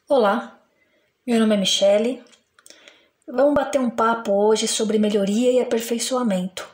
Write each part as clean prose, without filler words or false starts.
Olá, meu nome é Michele. Vamos bater um papo hoje sobre melhoria e aperfeiçoamento.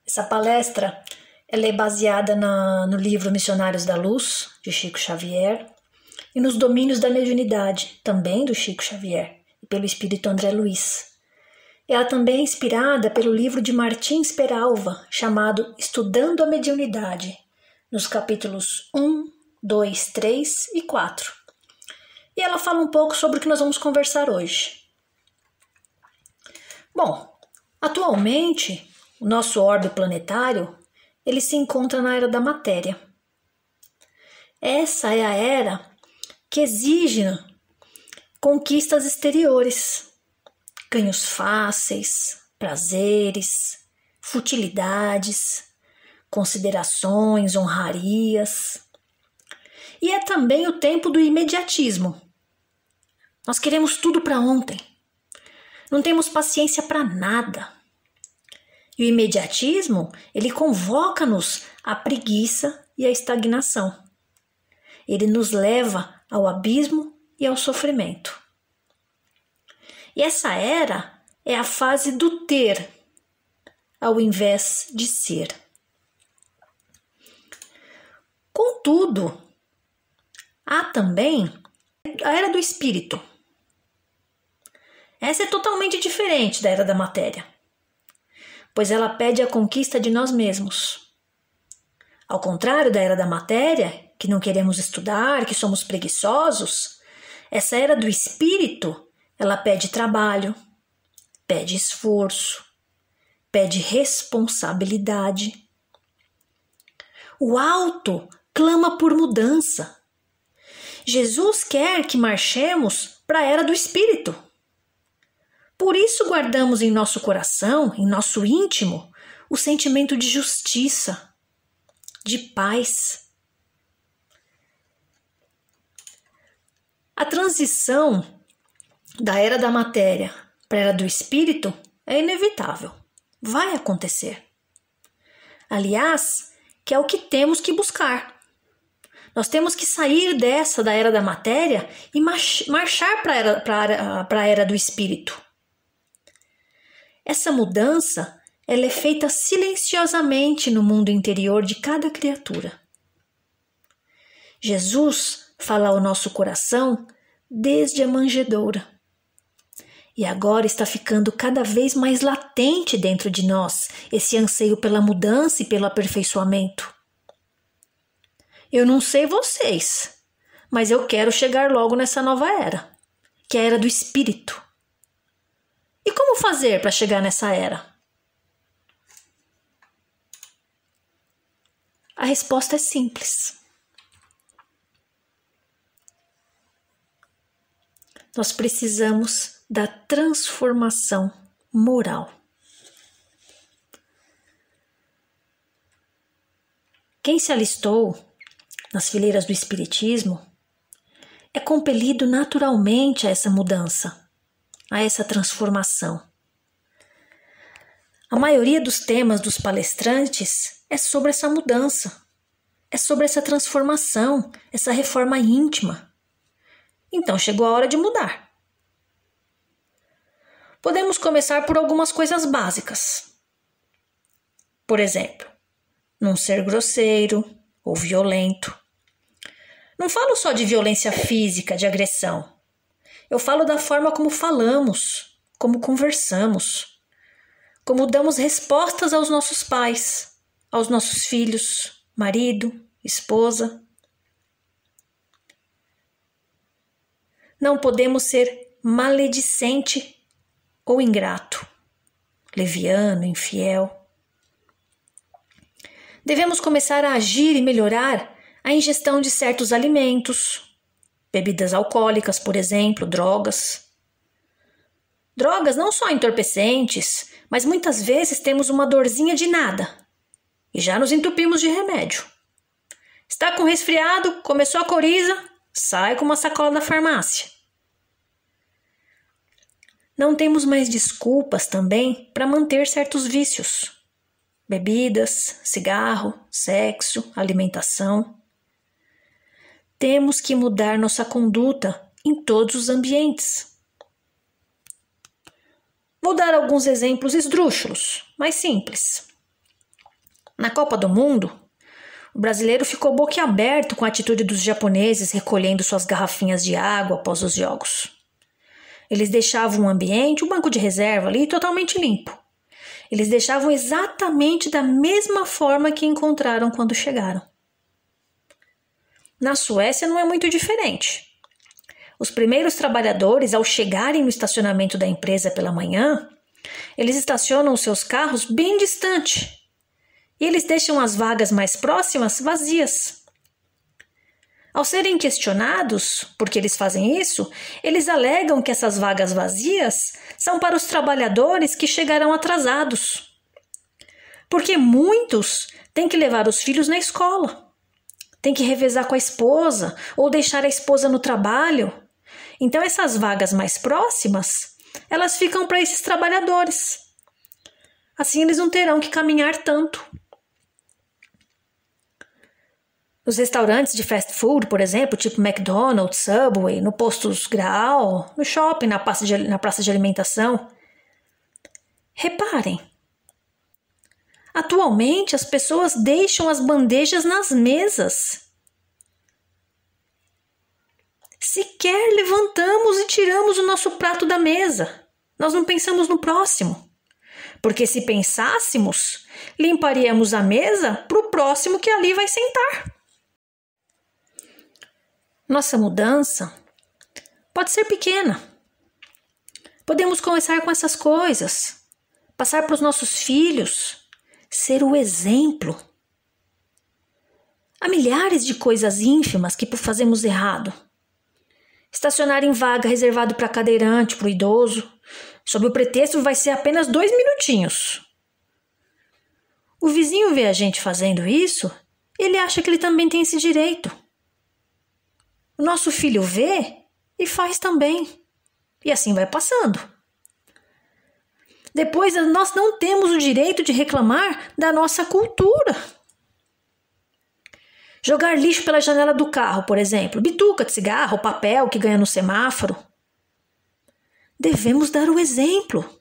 Essa palestra ela é baseada no livro Missionários da Luz, de Chico Xavier, e nos domínios da mediunidade, também do Chico Xavier, e pelo espírito André Luiz. Ela também é inspirada pelo livro de Martins Peralva, chamado Estudando a Mediunidade, nos capítulos 1, 2, 3 e 4. E ela fala um pouco sobre o que nós vamos conversar hoje. Bom, atualmente, o nosso orbe planetário, ele se encontra na era da matéria. Essa é a era que exige conquistas exteriores, ganhos fáceis, prazeres, futilidades, considerações, honrarias. E é também o tempo do imediatismo. Nós queremos tudo para ontem. Não temos paciência para nada. E o imediatismo, ele convoca-nos à preguiça e à estagnação. Ele nos leva ao abismo e ao sofrimento. E essa era é a fase do ter, ao invés de ser. Contudo, há também a era do espírito. Essa é totalmente diferente da era da matéria, pois ela pede a conquista de nós mesmos. Ao contrário da era da matéria, que não queremos estudar, que somos preguiçosos, essa era do espírito, ela pede trabalho, pede esforço, pede responsabilidade. O alto clama por mudança. Jesus quer que marchemos para a era do espírito. Por isso guardamos em nosso coração, em nosso íntimo, o sentimento de justiça, de paz. A transição da era da matéria para a era do espírito é inevitável. Vai acontecer. Aliás, que é o que temos que buscar. Nós temos que sair da era da matéria e marchar para a era do espírito. Essa mudança ela é feita silenciosamente no mundo interior de cada criatura. Jesus fala ao nosso coração desde a manjedoura. E agora está ficando cada vez mais latente dentro de nós esse anseio pela mudança e pelo aperfeiçoamento. Eu não sei vocês, mas eu quero chegar logo nessa nova era, que é a era do espírito. E como fazer para chegar nessa era? A resposta é simples. Nós precisamos da transformação moral. Quem se alistou nas fileiras do espiritismo é compelido naturalmente a essa mudança, a essa transformação. A maioria dos temas dos palestrantes é sobre essa mudança, é sobre essa transformação, essa reforma íntima. Então chegou a hora de mudar. Podemos começar por algumas coisas básicas. Por exemplo, não ser grosseiro ou violento. Não falo só de violência física, de agressão. Eu falo da forma como falamos, como conversamos, como damos respostas aos nossos pais, aos nossos filhos, marido, esposa. Não podemos ser maledicente ou ingrato, leviano, infiel. Devemos começar a agir e melhorar a ingestão de certos alimentos, bebidas alcoólicas, por exemplo, drogas. Drogas não só entorpecentes, mas muitas vezes temos uma dorzinha de nada e já nos entupimos de remédio. Está com resfriado, começou a coriza, sai com uma sacola da farmácia. Não temos mais desculpas também para manter certos vícios. Bebidas, cigarro, sexo, alimentação. temos que mudar nossa conduta em todos os ambientes. Vou dar alguns exemplos esdrúxulos, mais simples. Na Copa do Mundo, o brasileiro ficou boquiaberto com a atitude dos japoneses recolhendo suas garrafinhas de água após os jogos. Eles deixavam o ambiente, o banco de reserva ali, totalmente limpo. Eles deixavam exatamente da mesma forma que encontraram quando chegaram. Na Suécia não é muito diferente. Os primeiros trabalhadores, ao chegarem no estacionamento da empresa pela manhã, eles estacionam os seus carros bem distante e eles deixam as vagas mais próximas vazias. Ao serem questionados por que eles fazem isso, eles alegam que essas vagas vazias são para os trabalhadores que chegarão atrasados, porque muitos têm que levar os filhos na escola, têm que revezar com a esposa ou deixar a esposa no trabalho. Então essas vagas mais próximas, elas ficam para esses trabalhadores. Assim eles não terão que caminhar tanto. Nos restaurantes de fast food, por exemplo, tipo McDonald's, Subway, no Postos Graal, no shopping, na praça de alimentação. Reparem, atualmente as pessoas deixam as bandejas nas mesas. Sequer levantamos e tiramos o nosso prato da mesa. Nós não pensamos no próximo. Porque se pensássemos, limparíamos a mesa para o próximo que ali vai sentar. Nossa mudança pode ser pequena. Podemos começar com essas coisas, passar para os nossos filhos, ser o exemplo. Há milhares de coisas ínfimas que fazemos errado. Estacionar em vaga reservado para cadeirante, para o idoso, sob o pretexto vai ser apenas 2 minutinhos. O vizinho vê a gente fazendo isso, ele acha que ele também tem esse direito. O nosso filho vê e faz também. E assim vai passando. Depois, nós não temos o direito de reclamar da nossa cultura. Jogar lixo pela janela do carro, por exemplo, bituca de cigarro, papel que ganha no semáforo. Devemos dar o exemplo.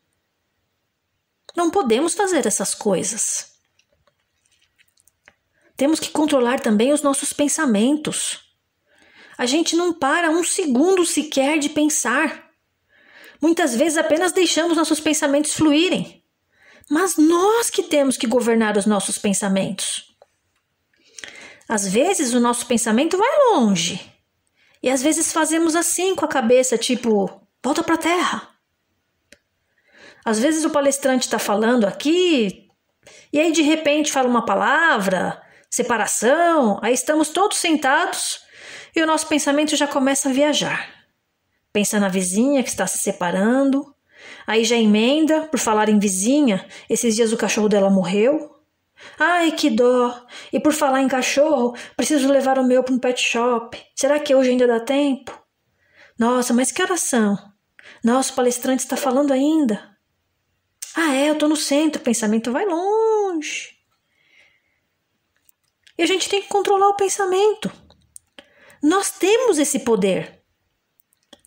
Não podemos fazer essas coisas. Temos que controlar também os nossos pensamentos. A gente não para um segundo sequer de pensar. Muitas vezes apenas deixamos nossos pensamentos fluírem. Mas nós que temos que governar os nossos pensamentos. Às vezes o nosso pensamento vai longe. E às vezes fazemos assim com a cabeça, tipo, volta para a terra. Às vezes o palestrante está falando aqui, e aí de repente fala uma palavra, separação, aí estamos todos sentados e o nosso pensamento já começa a viajar. Pensa na vizinha que está se separando, aí já emenda, por falar em vizinha, esses dias o cachorro dela morreu. Ai, que dó! E por falar em cachorro, preciso levar o meu para um pet shop. Será que hoje ainda dá tempo? Nossa, mas que horas são? Nossa, o palestrante está falando ainda. Ah, eu estou no centro, o pensamento vai longe. E a gente tem que controlar o pensamento. Nós temos esse poder.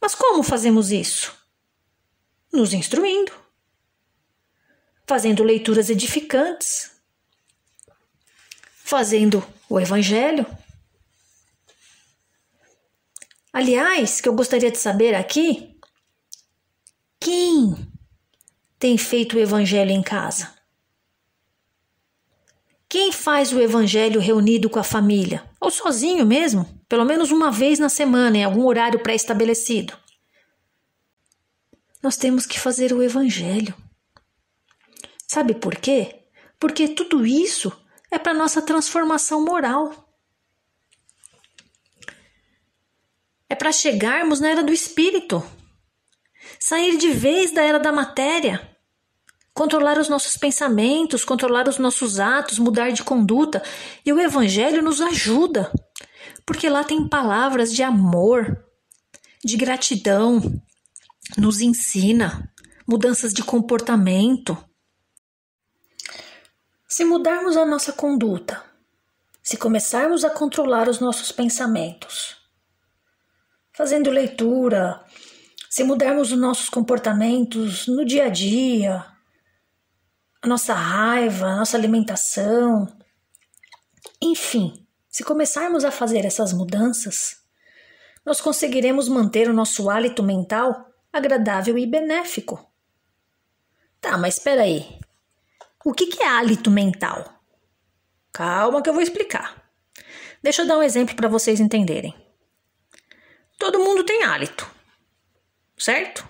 Mas como fazemos isso? Nos instruindo. Fazendo leituras edificantes. Fazendo o Evangelho. Aliás, que eu gostaria de saber aqui, quem tem feito o Evangelho em casa? Quem faz o Evangelho reunido com a família? Ou sozinho mesmo, pelo menos uma vez na semana, em algum horário pré-estabelecido? Nós temos que fazer o Evangelho. Sabe por quê? Porque tudo isso é para nossa transformação moral. É para chegarmos na era do Espírito. Sair de vez da era da matéria. Controlar os nossos pensamentos, controlar os nossos atos, mudar de conduta. E o Evangelho nos ajuda. Porque lá tem palavras de amor, de gratidão. Nos ensina mudanças de comportamento. Se mudarmos a nossa conduta, se começarmos a controlar os nossos pensamentos, fazendo leitura, se mudarmos os nossos comportamentos no dia a dia, a nossa raiva, a nossa alimentação, enfim, se começarmos a fazer essas mudanças, nós conseguiremos manter o nosso hálito mental agradável e benéfico. Tá, mas espera aí. O que é hálito mental? Calma que eu vou explicar. Deixa eu dar um exemplo para vocês entenderem. Todo mundo tem hálito, certo?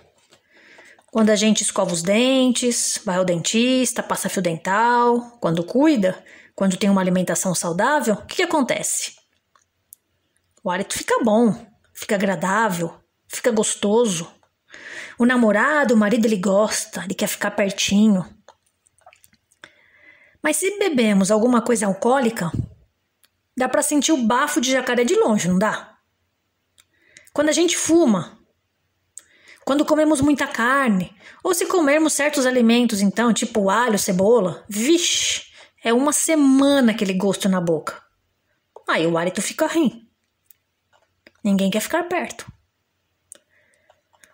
Quando a gente escova os dentes, vai ao dentista, passa fio dental, quando cuida, quando tem uma alimentação saudável, o que acontece? O hálito fica bom, fica agradável, fica gostoso. O namorado, o marido, ele gosta, ele quer ficar pertinho. Mas se bebemos alguma coisa alcoólica, dá para sentir o bafo de jacaré de longe, não dá? Quando a gente fuma, quando comemos muita carne, ou se comermos certos alimentos, então, tipo alho, cebola, vixe, é uma semana aquele gosto na boca. Aí o hálito fica ruim. Ninguém quer ficar perto.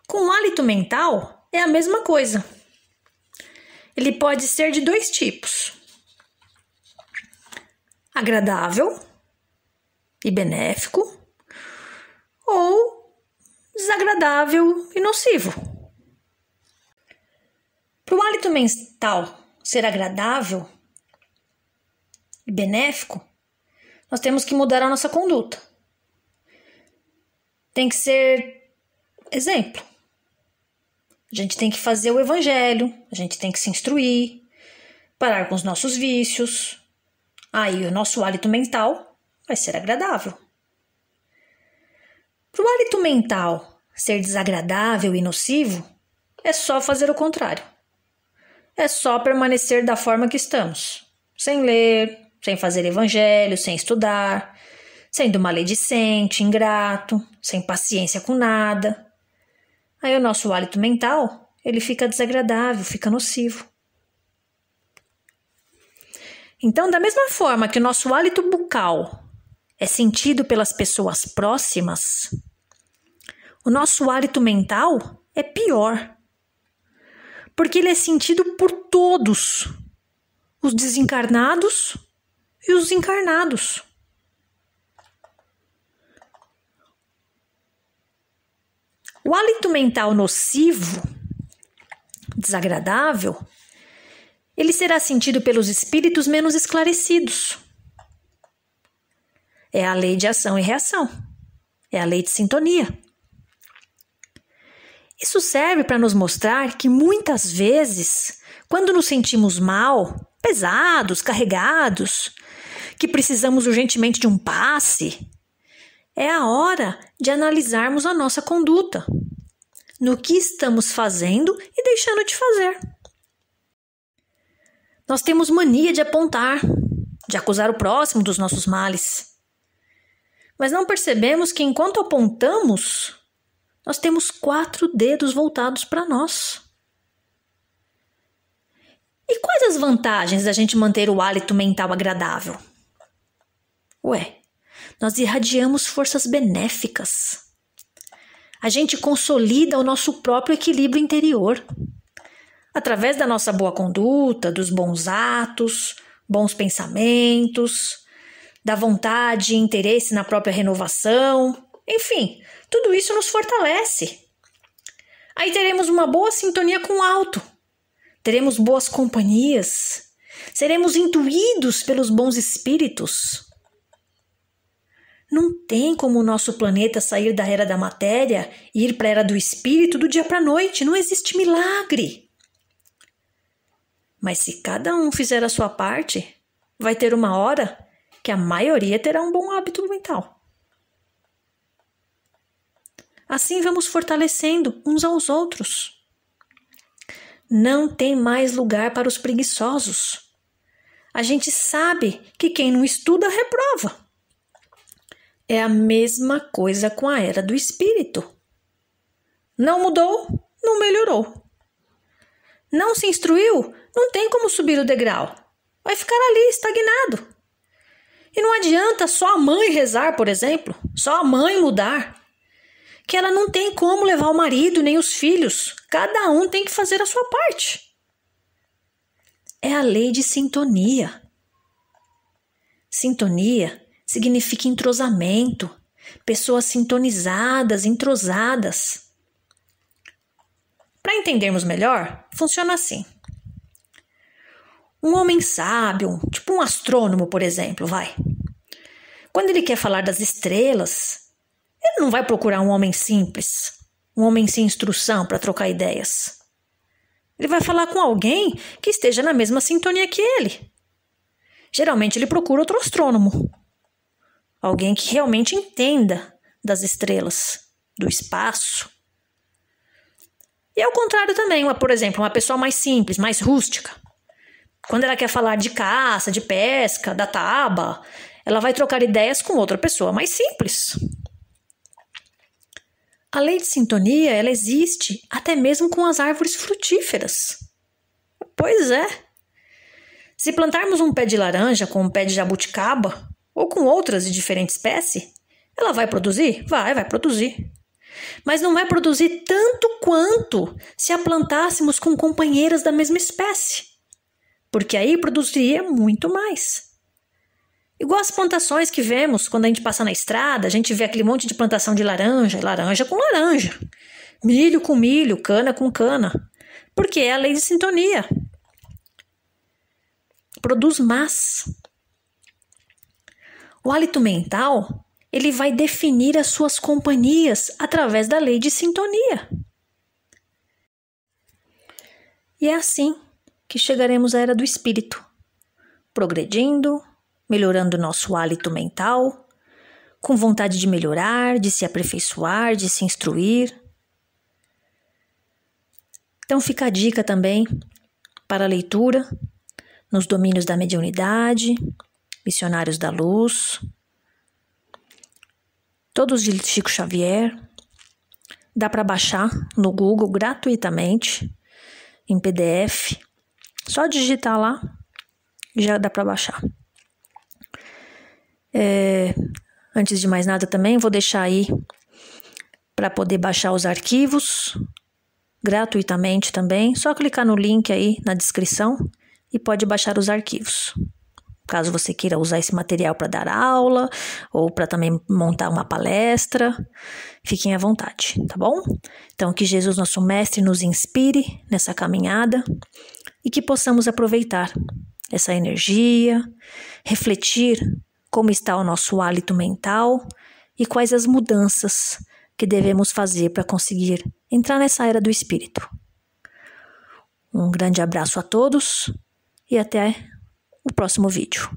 Com o hálito mental, é a mesma coisa. Ele pode ser de dois tipos: agradável e benéfico, ou desagradável e nocivo. Para o hálito mental ser agradável e benéfico, nós temos que mudar a nossa conduta. Tem que ser exemplo. A gente tem que fazer o evangelho, a gente tem que se instruir, parar com os nossos vícios. Aí o nosso hálito mental vai ser agradável. Para o hálito mental ser desagradável e nocivo, é só fazer o contrário. É só permanecer da forma que estamos, sem ler, sem fazer evangelho, sem estudar, sendo maledicente, ingrato, sem paciência com nada. Aí o nosso hálito mental, ele fica desagradável, fica nocivo. Então, da mesma forma que o nosso hálito bucal é sentido pelas pessoas próximas, o nosso hálito mental é pior, porque ele é sentido por todos, os desencarnados e os encarnados. O hálito mental nocivo, desagradável, ele será sentido pelos espíritos menos esclarecidos. É a lei de ação e reação. É a lei de sintonia. Isso serve para nos mostrar que muitas vezes, quando nos sentimos mal, pesados, carregados, que precisamos urgentemente de um passe, é a hora de analisarmos a nossa conduta, no que estamos fazendo e deixando de fazer. Nós temos mania de apontar, de acusar o próximo dos nossos males. Mas não percebemos que enquanto apontamos, nós temos 4 dedos voltados para nós. E quais as vantagens da gente manter o hálito mental agradável? Nós irradiamos forças benéficas. A gente consolida o nosso próprio equilíbrio interior. Através da nossa boa conduta, dos bons atos, bons pensamentos, da vontade e interesse na própria renovação. Enfim, tudo isso nos fortalece. Aí teremos uma boa sintonia com o alto. Teremos boas companhias. Seremos intuídos pelos bons espíritos. Não tem como o nosso planeta sair da era da matéria e ir para a era do espírito do dia para a noite. Não existe milagre. Mas se cada um fizer a sua parte, vai ter uma hora que a maioria terá um bom hábito mental. Assim vamos fortalecendo uns aos outros. Não tem mais lugar para os preguiçosos. A gente sabe que quem não estuda reprova. É a mesma coisa com a era do espírito. Não mudou, não melhorou. Não se instruiu, não tem como subir o degrau. Vai ficar ali, estagnado. E não adianta só a mãe rezar, por exemplo, só a mãe mudar, que ela não tem como levar o marido nem os filhos. Cada um tem que fazer a sua parte. É a lei de sintonia. Sintonia significa entrosamento, pessoas sintonizadas, entrosadas. Para entendermos melhor, funciona assim. Um homem sábio, tipo um astrônomo, por exemplo, quando ele quer falar das estrelas, ele não vai procurar um homem simples, um homem sem instrução para trocar ideias. Ele vai falar com alguém que esteja na mesma sintonia que ele. Geralmente ele procura outro astrônomo. Alguém que realmente entenda das estrelas, do espaço. E ao contrário também, por exemplo, uma pessoa mais simples, mais rústica. Quando ela quer falar de caça, de pesca, da taba, ela vai trocar ideias com outra pessoa mais simples. A lei de sintonia, ela existe até mesmo com as árvores frutíferas. Pois é. Se plantarmos um pé de laranja com um pé de jabuticaba, ou com outras de diferente espécie, ela vai produzir? Vai produzir. Mas não vai produzir tanto quanto se a plantássemos com companheiras da mesma espécie. Porque aí produziria muito mais. Igual as plantações que vemos quando a gente passa na estrada, a gente vê aquele monte de plantação de laranja, laranja com laranja, milho com milho, cana com cana, porque é a lei de sintonia. Produz mais. O hálito mental, ele vai definir as suas companhias através da lei de sintonia. E é assim que chegaremos à era do espírito, progredindo, melhorando nosso hálito mental, com vontade de melhorar, de se aperfeiçoar, de se instruir. Então fica a dica também para a leitura nos domínios da mediunidade, Missionários da Luz, todos de Chico Xavier. Dá para baixar no Google gratuitamente, em PDF. Só digitar lá, já dá para baixar. Antes de mais nada também, vou deixar aí para poder baixar os arquivos gratuitamente também. Só clicar no link aí na descrição e pode baixar os arquivos. Caso você queira usar esse material para dar aula ou para também montar uma palestra, fiquem à vontade, tá bom? Então, que Jesus, nosso Mestre, nos inspire nessa caminhada e que possamos aproveitar essa energia, refletir como está o nosso hálito mental e quais as mudanças que devemos fazer para conseguir entrar nessa era do espírito. Um grande abraço a todos e até o próximo vídeo.